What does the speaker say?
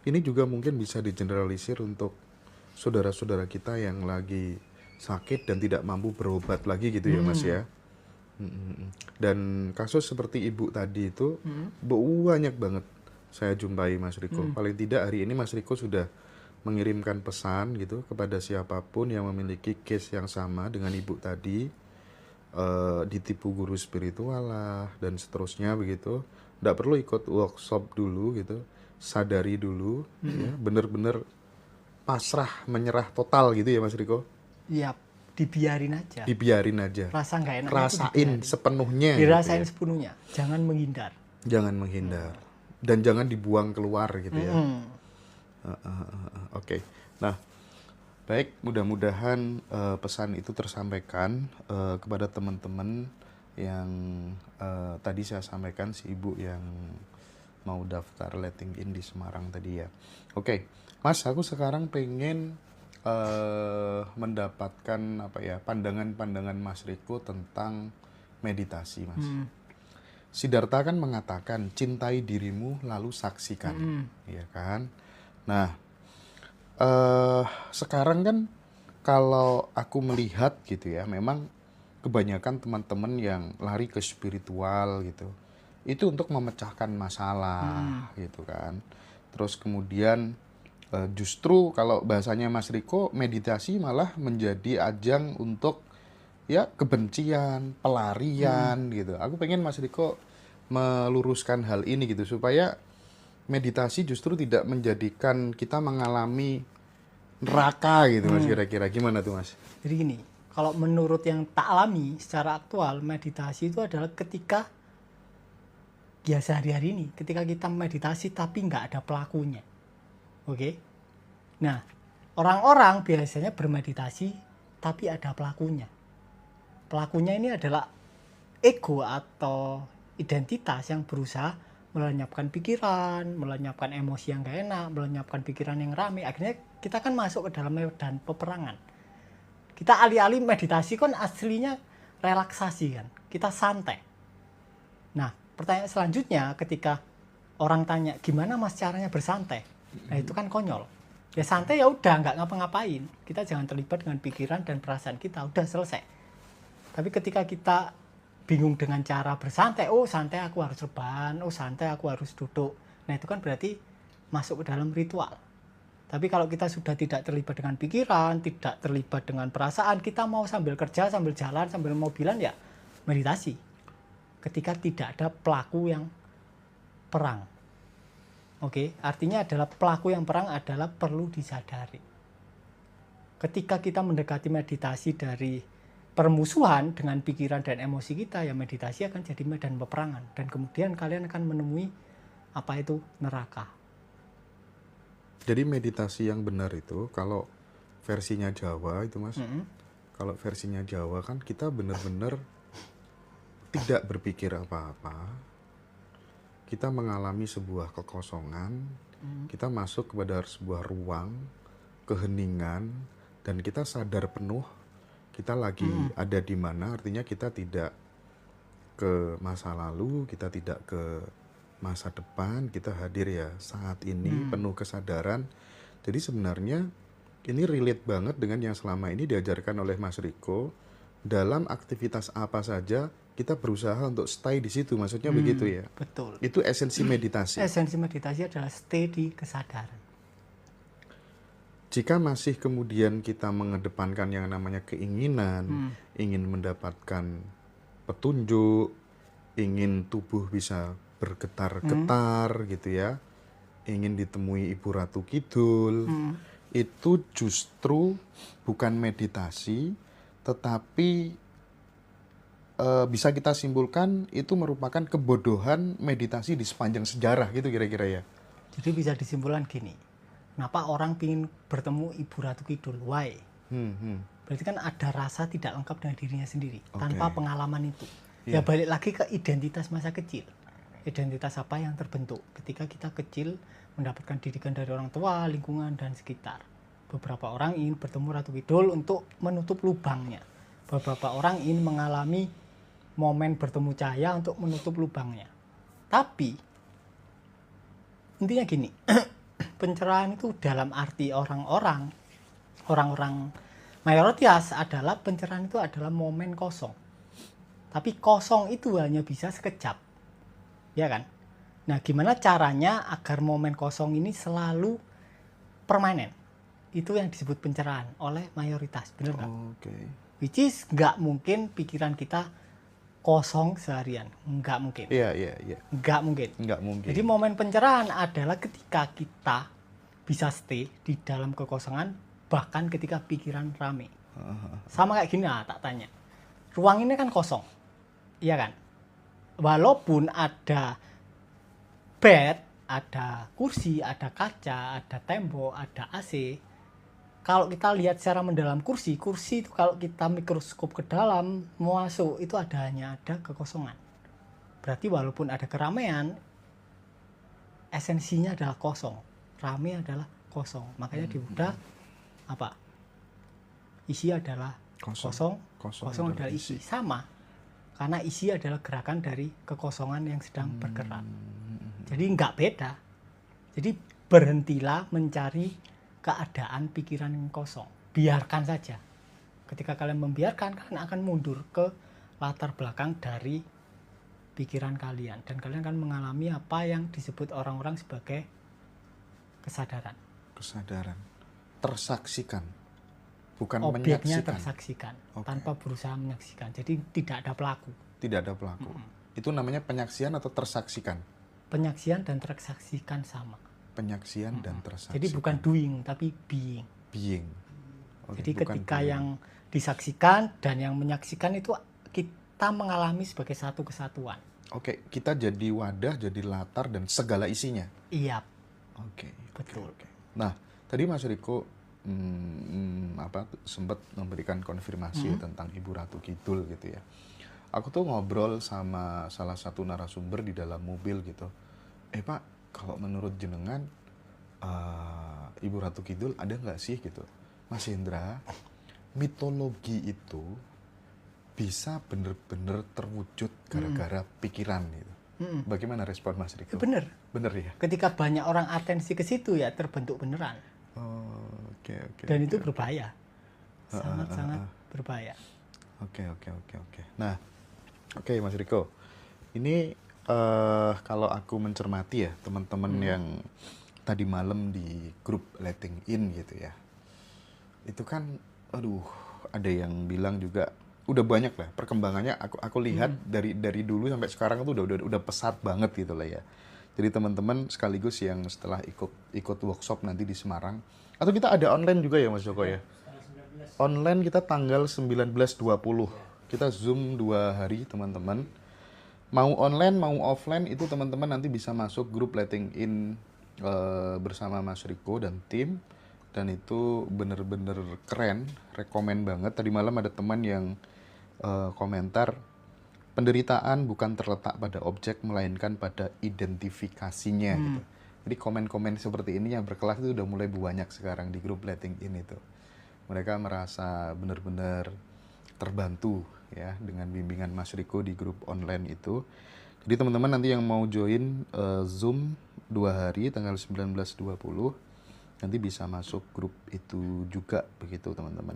ini juga mungkin bisa digeneralisir untuk saudara-saudara kita yang lagi sakit dan tidak mampu berobat lagi gitu ya Mas ya. Dan kasus seperti ibu tadi itu banyak banget saya jumpai Mas Riko. Paling tidak hari ini Mas Riko sudah mengirimkan pesan gitu kepada siapapun yang memiliki case yang sama dengan ibu tadi, ditipu guru spiritual lah dan seterusnya begitu. Nggak perlu ikut workshop dulu gitu, sadari dulu, ya bener-bener pasrah menyerah total gitu ya Mas Riko. Ya, dibiarin aja. Dibiarin aja, Rasa nggak enaknya itu rasain dibiarin. sepenuhnya Dirasain gitu ya. sepenuhnya. Jangan menghindar. Jangan menghindar dan jangan dibuang keluar gitu ya. Oke. Nah, baik, mudah-mudahan pesan itu tersampaikan kepada teman-teman yang tadi saya sampaikan, si ibu yang mau daftar letting in di Semarang tadi ya. Oke, Mas, aku sekarang pengen mendapatkan apa ya, pandangan-pandangan Mas Riko tentang meditasi, Mas. Siddhartha kan mengatakan cintai dirimu lalu saksikan, ya kan? Nah, sekarang kan kalau aku melihat gitu ya, memang kebanyakan teman-teman yang lari ke spiritual gitu, itu untuk memecahkan masalah gitu kan. Terus kemudian justru kalau bahasanya Mas Riko, meditasi malah menjadi ajang untuk ya kebencian, pelarian gitu. Aku pengen Mas Riko meluruskan hal ini gitu supaya meditasi justru tidak menjadikan kita mengalami neraka gitu Mas, kira-kira gimana tuh Mas? Jadi gini, kalau menurut yang tak alami secara aktual, meditasi itu adalah ketika ya sehari-hari ini, ketika kita meditasi tapi nggak ada pelakunya. Oke? Nah, orang-orang biasanya bermeditasi tapi ada pelakunya. Pelakunya ini adalah ego atau identitas yang berusaha melenyapkan pikiran, melenyapkan emosi yang gak enak, melenyapkan pikiran yang rame. Akhirnya kita kan masuk ke dalam medan peperangan. Kita alih-alih meditasi kan aslinya relaksasi kan. Kita santai. Nah, pertanyaan selanjutnya ketika orang tanya, gimana Mas caranya bersantai? Nah, itu kan konyol. Ya santai ya udah, nggak ngapa-ngapain. Kita jangan terlibat dengan pikiran dan perasaan kita, udah selesai. Tapi ketika kita bingung dengan cara bersantai, oh santai aku harus rebahan, oh santai aku harus duduk. Nah itu kan berarti masuk ke dalam ritual. Tapi kalau kita sudah tidak terlibat dengan pikiran, tidak terlibat dengan perasaan, kita mau sambil kerja, sambil jalan, sambil mobilan ya meditasi. Ketika tidak ada pelaku yang perang. Oke, artinya adalah pelaku yang perang adalah perlu disadari. Ketika kita mendekati meditasi dari permusuhan dengan pikiran dan emosi kita, ya meditasi akan jadi medan peperangan. Dan kemudian kalian akan menemui apa itu neraka. Jadi meditasi yang benar itu kalau versinya Jawa itu Mas, kalau versinya Jawa kan kita benar-benar tidak berpikir apa-apa, kita mengalami sebuah kekosongan, kita masuk kepada sebuah ruang, keheningan, dan kita sadar penuh kita lagi ada di mana, artinya kita tidak ke masa lalu, kita tidak ke masa depan, kita hadir ya saat ini penuh kesadaran. Jadi sebenarnya ini relate banget dengan yang selama ini diajarkan oleh Mas Riko. Dalam aktivitas apa saja kita berusaha untuk stay di situ, maksudnya begitu ya. Betul. Itu esensi meditasi. Esensi meditasi adalah stay di kesadaran. Jika masih kemudian kita mengedepankan yang namanya keinginan, ingin mendapatkan petunjuk, ingin tubuh bisa bergetar-getar gitu ya, ingin ditemui Ibu Ratu Kidul, itu justru bukan meditasi, tetapi bisa kita simpulkan itu merupakan kebodohan meditasi di sepanjang sejarah gitu kira-kira ya. Jadi bisa disimpulkan gini, kenapa orang ingin bertemu Ibu Ratu Kidul? Why? Berarti kan ada rasa tidak lengkap dengan dirinya sendiri, tanpa pengalaman itu. Ya balik lagi ke identitas masa kecil. Identitas apa yang terbentuk ketika kita kecil mendapatkan didikan dari orang tua, lingkungan, dan sekitar. Beberapa orang ingin bertemu Ratu Kidul untuk menutup lubangnya. Beberapa orang ingin mengalami momen bertemu cahaya untuk menutup lubangnya. Tapi intinya gini, pencerahan itu dalam arti orang-orang mayoritas adalah pencerahan itu adalah momen kosong. Tapi kosong itu hanya bisa sekejap. Ya kan? Nah, gimana caranya agar momen kosong ini selalu permanen? Itu yang disebut pencerahan oleh mayoritas, benar nggak? Oke. Which is nggak mungkin pikiran kita kosong seharian, nggak mungkin. Iya. Nggak mungkin. Nggak mungkin. Jadi momen pencerahan adalah ketika kita bisa stay di dalam kekosongan, bahkan ketika pikiran rame. Sama kayak gini lah, tak tanya. Ruang ini kan kosong, iya kan? Walaupun ada bed, ada kursi, ada kaca, ada tembok, ada AC. Kalau kita lihat secara mendalam kursi itu kalau kita mikroskop ke dalam, masuk itu hanya ada kekosongan. Berarti walaupun ada keramaian, esensinya adalah kosong. Rame adalah kosong. Makanya di Buddha apa? Isi adalah kosong adalah isi. Sama. Karena isi adalah gerakan dari kekosongan yang sedang bergerak. Jadi nggak beda. Jadi berhentilah mencari keadaan pikiran yang kosong. Biarkan saja. Ketika kalian membiarkan, kalian akan mundur ke latar belakang dari pikiran kalian. Dan kalian akan mengalami apa yang disebut orang-orang sebagai kesadaran. Kesadaran. Tersaksikan. Bukan Objeknya menyaksikan. tersaksikan. Tanpa berusaha menyaksikan. Jadi tidak ada pelaku. Tidak ada pelaku. Itu namanya penyaksian atau tersaksikan? Penyaksian dan tersaksikan sama. Penyaksian dan tersaksikan. Jadi bukan doing, tapi being. Being. Jadi ketika doing. Yang disaksikan dan yang menyaksikan itu kita mengalami sebagai satu kesatuan. Oke, kita jadi wadah, jadi latar dan segala isinya. Iya. Oke. Betul. Nah, tadi Mas Riko sempat memberikan konfirmasi tentang Ibu Ratu Kidul gitu ya. Aku tuh ngobrol sama salah satu narasumber di dalam mobil gitu. Pak, kalau menurut jenengan Ibu Ratu Kidul ada nggak sih gitu? Mas Hendra, mitologi itu bisa bener-bener terwujud gara-gara pikiran gitu. Bagaimana respon Mas Riko? Bener. Bener ya? Ketika banyak orang atensi ke situ ya terbentuk beneran. Oke. Dan itu berbahaya. Sangat-sangat berbahaya. Oke. Nah, oke Mas Riko. Ini kalau aku mencermati ya teman-teman yang tadi malam di grup Letting In gitu ya. Itu kan ada yang bilang juga udah banyak lah perkembangannya aku lihat dari dulu sampai sekarang tuh udah pesat banget gitu lah ya. Jadi teman-teman sekaligus yang setelah ikut workshop nanti di Semarang atau kita ada online juga ya Mas Joko ya. Online kita tanggal 19-20. Kita Zoom 2 hari teman-teman. Mau online mau offline itu teman-teman nanti bisa masuk grup Letting In bersama Mas Riko dan tim. Dan itu bener-bener keren, rekomen banget. Tadi malam ada teman yang komentar, penderitaan bukan terletak pada objek, melainkan pada identifikasinya. Gitu. Jadi komen-komen seperti ini yang berkelas itu udah mulai banyak sekarang di grup Letting In itu. Mereka merasa benar-benar terbantu ya dengan bimbingan Mas Riko di grup online itu. Jadi teman-teman nanti yang mau join Zoom 2 hari tanggal 19-20 nanti bisa masuk grup itu juga begitu teman-teman.